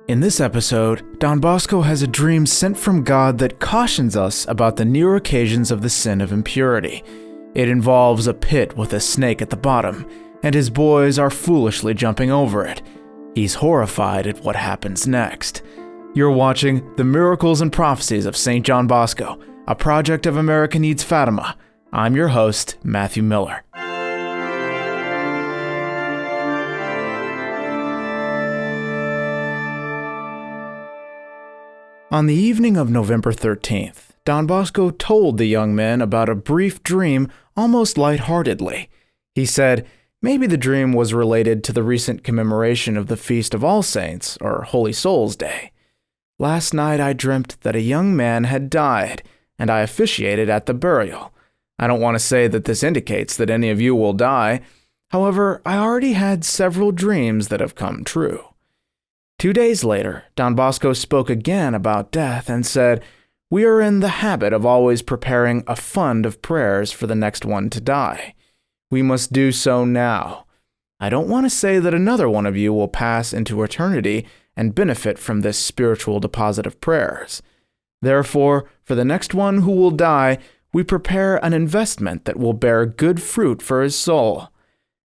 In this episode, Don Bosco has a dream sent from God that cautions us about the near occasions of the sin of impurity. It involves a pit with a snake at the bottom, and his boys are foolishly jumping over it. He's horrified at what happens next. You're watching The Miracles and Prophecies of St. John Bosco, a project of America Needs Fatima. I'm your host, Matthew Miller. On the evening of November 13th, Don Bosco told the young men about a brief dream almost lightheartedly. He said maybe the dream was related to the recent commemoration of the Feast of All Saints, or Holy Souls Day. Last night I dreamt that a young man had died, and I officiated at the burial. I don't want to say that this indicates that any of you will die. However, I already had several dreams that have come true. 2 days later, Don Bosco spoke again about death and said, "We are in the habit of always preparing a fund of prayers for the next one to die. We must do so now. I don't want to say that another one of you will pass into eternity and benefit from this spiritual deposit of prayers. Therefore, for the next one who will die, we prepare an investment that will bear good fruit for his soul.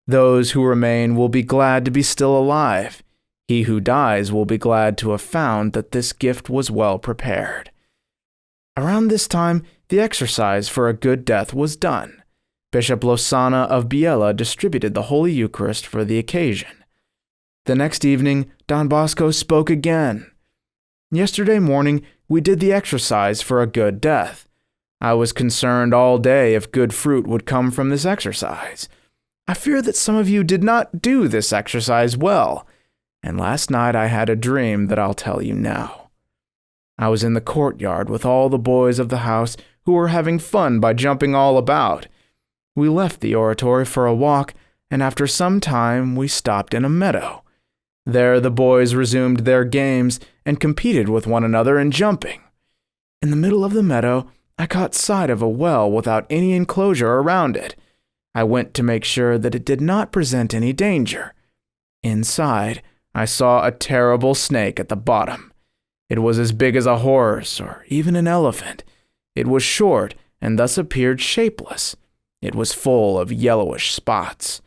Those who remain will be glad to be still alive. He who dies will be glad to have found that this gift was well prepared." Around this time, the exercise for a good death was done. Bishop Losana of Biella distributed the Holy Eucharist for the occasion. The next evening, Don Bosco spoke again. "Yesterday morning, we did the exercise for a good death. I was concerned all day if good fruit would come from this exercise. I fear that some of you did not do this exercise well. And last night I had a dream that I'll tell you now. I was in the courtyard with all the boys of the house who were having fun by jumping all about. We left the oratory for a walk, and after some time we stopped in a meadow. There the boys resumed their games and competed with one another in jumping. In the middle of the meadow, I caught sight of a well without any enclosure around it. I went to make sure that it did not present any danger. Inside, I saw a terrible snake at the bottom. It was as big as a horse or even an elephant. It was short and thus appeared shapeless. It was full of yellowish spots.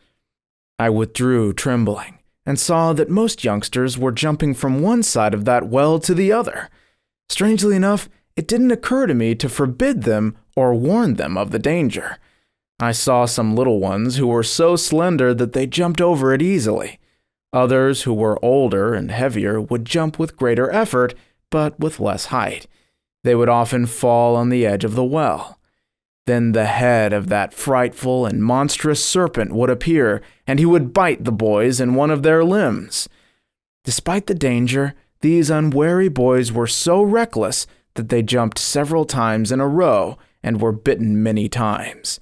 I withdrew trembling and saw that most youngsters were jumping from one side of that well to the other. Strangely enough, it didn't occur to me to forbid them or warn them of the danger. I saw some little ones who were so slender that they jumped over it easily. Others who were older and heavier would jump with greater effort, but with less height. They would often fall on the edge of the well. Then the head of that frightful and monstrous serpent would appear, and he would bite the boys in one of their limbs. Despite the danger, these unwary boys were so reckless that they jumped several times in a row and were bitten many times.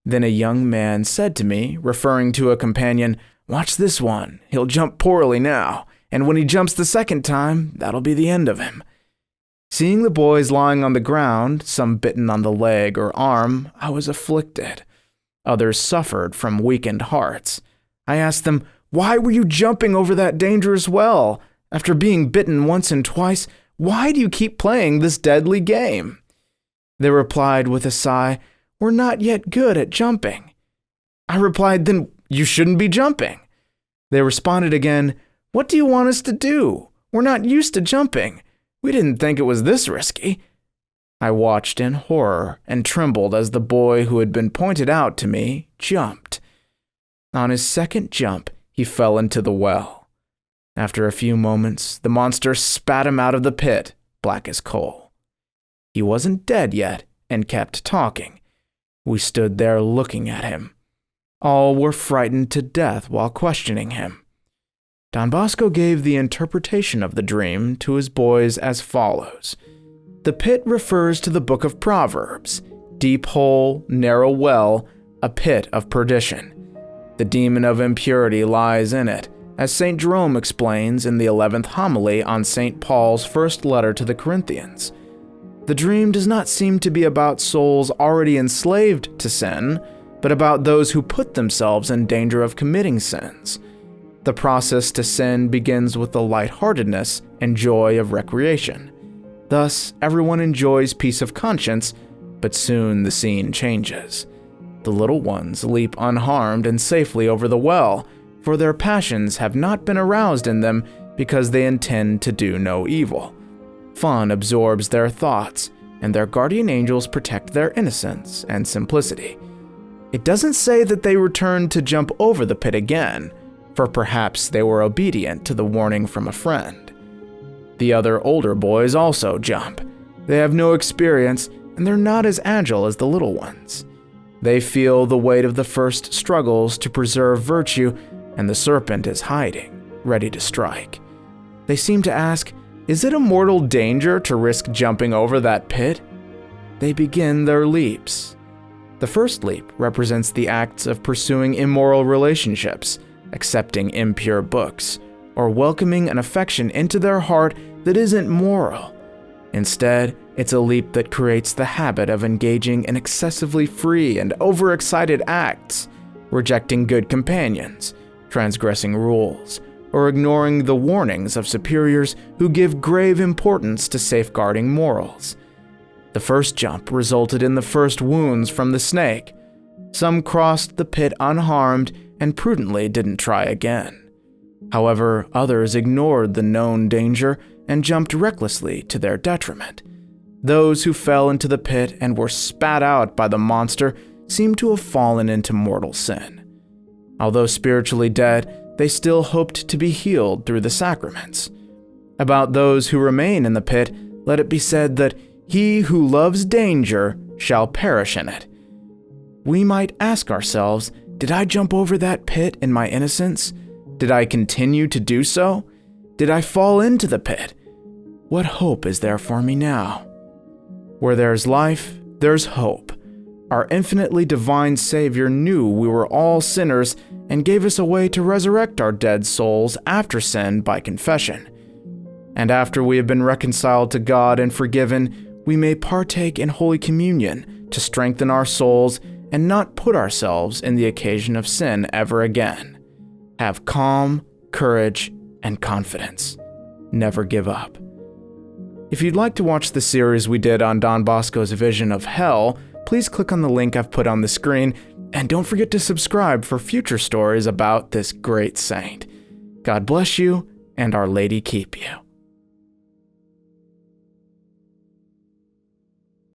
Then a young man said to me, referring to a companion, "Watch this one. He'll jump poorly now, and when he jumps the second time, that'll be the end of him." Seeing the boys lying on the ground, some bitten on the leg or arm, I was afflicted. Others suffered from weakened hearts. I asked them, "Why were you jumping over that dangerous well? After being bitten once and twice, why do you keep playing this deadly game?" They replied with a sigh, "We're not yet good at jumping." I replied, "Then you shouldn't be jumping." They responded again, "What do you want us to do? We're not used to jumping. We didn't think it was this risky." I watched in horror and trembled as the boy who had been pointed out to me jumped. On his second jump, he fell into the well. After a few moments, the monster spat him out of the pit, black as coal. He wasn't dead yet and kept talking. We stood there looking at him. All were frightened to death while questioning him. Don Bosco gave the interpretation of the dream to his boys as follows. The pit refers to the book of Proverbs, deep hole, narrow well, a pit of perdition. The demon of impurity lies in it, as St. Jerome explains in the 11th homily on St. Paul's first letter to the Corinthians. The dream does not seem to be about souls already enslaved to sin, but about those who put themselves in danger of committing sins. The process to sin begins with the lightheartedness and joy of recreation. Thus, everyone enjoys peace of conscience, but soon the scene changes. The little ones leap unharmed and safely over the well, for their passions have not been aroused in them because they intend to do no evil. Fun absorbs their thoughts, and their guardian angels protect their innocence and simplicity. It doesn't say that they return to jump over the pit again, for perhaps they were obedient to the warning from a friend. The other older boys also jump. They have no experience, and they're not as agile as the little ones. They feel the weight of the first struggles to preserve virtue, and the serpent is hiding, ready to strike. They seem to ask, is it a mortal danger to risk jumping over that pit? They begin their leaps. The first leap represents the acts of pursuing immoral relationships, accepting impure books, or welcoming an affection into their heart that isn't moral. Instead, it's a leap that creates the habit of engaging in excessively free and overexcited acts, rejecting good companions, transgressing rules, or ignoring the warnings of superiors who give grave importance to safeguarding morals. The first jump resulted in the first wounds from the snake. Some crossed the pit unharmed and prudently didn't try again. However, others ignored the known danger and jumped recklessly to their detriment. Those who fell into the pit and were spat out by the monster seemed to have fallen into mortal sin. Although spiritually dead, they still hoped to be healed through the sacraments. About those who remain in the pit, let it be said that he who loves danger shall perish in it. We might ask ourselves, did I jump over that pit in my innocence? Did I continue to do so? Did I fall into the pit? What hope is there for me now? Where there's life, there's hope. Our infinitely divine Savior knew we were all sinners and gave us a way to resurrect our dead souls after sin by confession. And after we have been reconciled to God and forgiven, we may partake in Holy Communion to strengthen our souls and not put ourselves in the occasion of sin ever again. Have calm, courage, and confidence. Never give up. If you'd like to watch the series we did on Don Bosco's vision of hell, please click on the link I've put on the screen, and don't forget to subscribe for future stories about this great saint. God bless you, and Our Lady keep you.